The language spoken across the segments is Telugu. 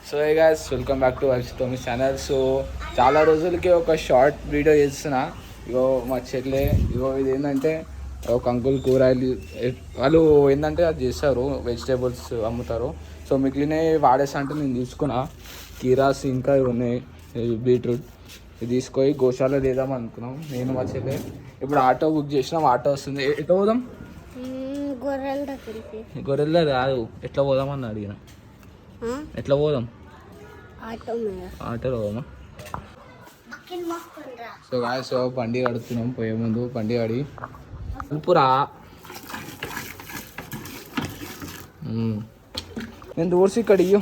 So hey guys, welcome back to వర్షితోమి ఛానల్. సో చాలా రోజులకి ఒక షార్ట్ వీడియో చేస్తున్నా. ఇగో మా చెల్లె, ఇగో ఇది ఏంటంటే ఒక అంకుల్ కూరగాయలు వాళ్ళు ఏంటంటే అది చేస్తారు, వెజిటేబుల్స్ అమ్ముతారు. సో మిగిలినవి వాడేస్తా అంటే నేను తీసుకున్నా. కీరాస్ ఇంకా ఇవి ఉన్నాయి, బీట్రూట్. ఇది తీసుకొని గోశాల లేదాం అనుకున్నాం నేను మా చెల్లె. ఇప్పుడు ఆటో బుక్ చేసినాం, ఆటో వస్తుంది. ఎట్లా పోదాం? గొర్రెల్లో రాదు, ఎట్లా పోదామని అడిగిన. ఎట్లా పోదాం? ఆటోలో పోదామా? సో గాయస్, బండి కడుతున్నాం. పోయే ముందు బండి కడి ఉప్పురా. నేను దూర్సి ఇక్కడ ఇయ్యు,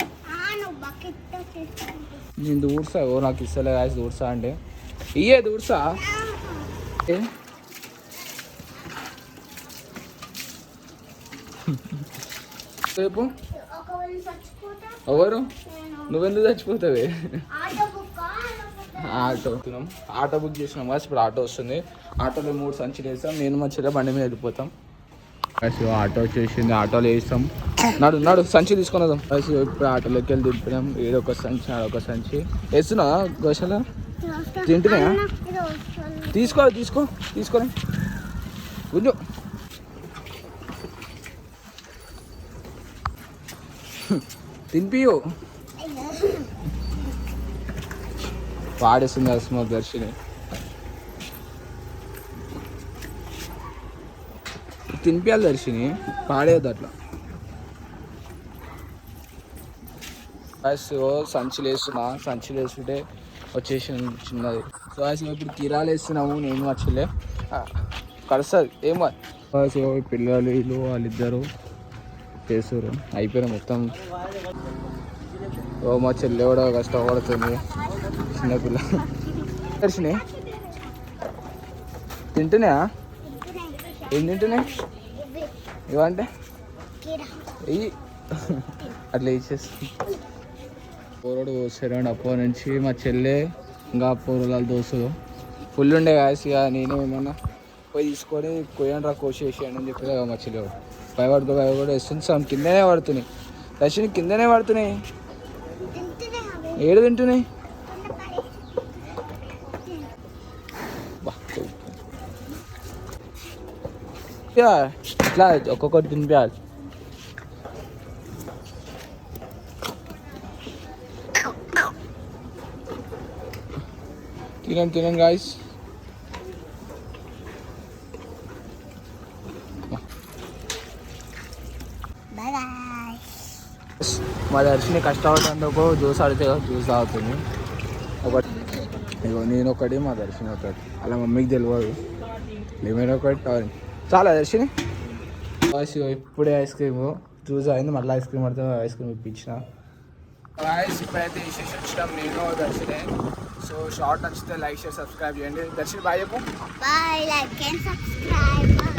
నేను దూర్సా. ఓ నాకు ఇస్తలే గాయస్, దూర్సా అంటే ఇయ్యే దూర్సా. రేపు ఎవరు? నువ్వెందుకు చచ్చిపోతావే? ఆటో బుక్ చేసినాం కదా, ఇప్పుడు ఆటో వస్తుంది. ఆటోలో 3 సంచులు వేస్తాం, నేను మా చెల్లె బండి మీద వెళ్ళిపోతాం. ఆటో వచ్చేసింది, ఆటోలో వేస్తాం. నడు సంచి తీసుకొని వద్దాం. ఇప్పుడు ఆటోలోకి వెళ్ళి దింపినాం. ఏడొక సంచి, ఆడొక సంచి వేస్తున్నా. గోశాల తింటున్నాయా? తీసుకోలే కొంచెం. తినిపియు పాడేస్తుంది అసలు దర్శిని. తినిపించాలి దర్శిని, పాడేది అట్లా. సంచులు వేస్తున్నా, సంచులు వేస్తుంటే వచ్చేసి చిన్నది. సో ఇప్పుడు కిరాలు వేస్తున్నాము నేను వచ్చలే, కలుస్తుంది ఏమో. పిల్లలు వీళ్ళు వాళ్ళిద్దరు చేస్తారు, అయిపోయినా మొత్తం. ఓ మా చెల్లె కూడా కష్టపడుతుంది, చిన్నపిల్ల. దర్శిని తింటున్నాయా? ఏం తింటున్నాయి ఇవంటే? ఇవి అట్లా ఇచ్చేస్తుంది. పోరడు పోసాడు అప్పటి నుంచి. మా చెల్లె ఇంకా పోరల దోస్తులు ఫుల్ ఉండే కాసి, నేను ఏమన్నా పోయి తీసుకొని కొయ్యండి రా, కోసేసేయండి అని చెప్పి మా చెల్లె భయపడుకో వేస్తుంది. కిందనే పడుతున్నాయి దర్శని, కిందనే పడుతున్నాయి. ఏడు తింటున్నాయి. ఇట్లా ఒక్కొక్కటి తినిపించాలి. తినండి గాయస్. మా దర్శిని కష్టపడేందుకు జ్యూస్ అడితే జ్యూస్ తాగుతుంది. నేను ఒకటి, మా దర్శిని ఒకటి. అలా మమ్మీకి తెలియదు. లెమన్ ఒకటి చాలా. దర్శిని ఇప్పుడే ఐస్ క్రీమ్ జ్యూస్ అయింది, మళ్ళీ ఐస్ క్రీమ్ పడితే ఐస్ క్రీమ్ ఇప్పించిన. ఇప్పుడైతే విశేష వచ్చినాం నేను దర్శిని. సో షార్ట్ నచ్చితే లైక్, షేర్, సబ్స్క్రైబ్ చేయండి. దర్శిని బాయ్ చెప్పు.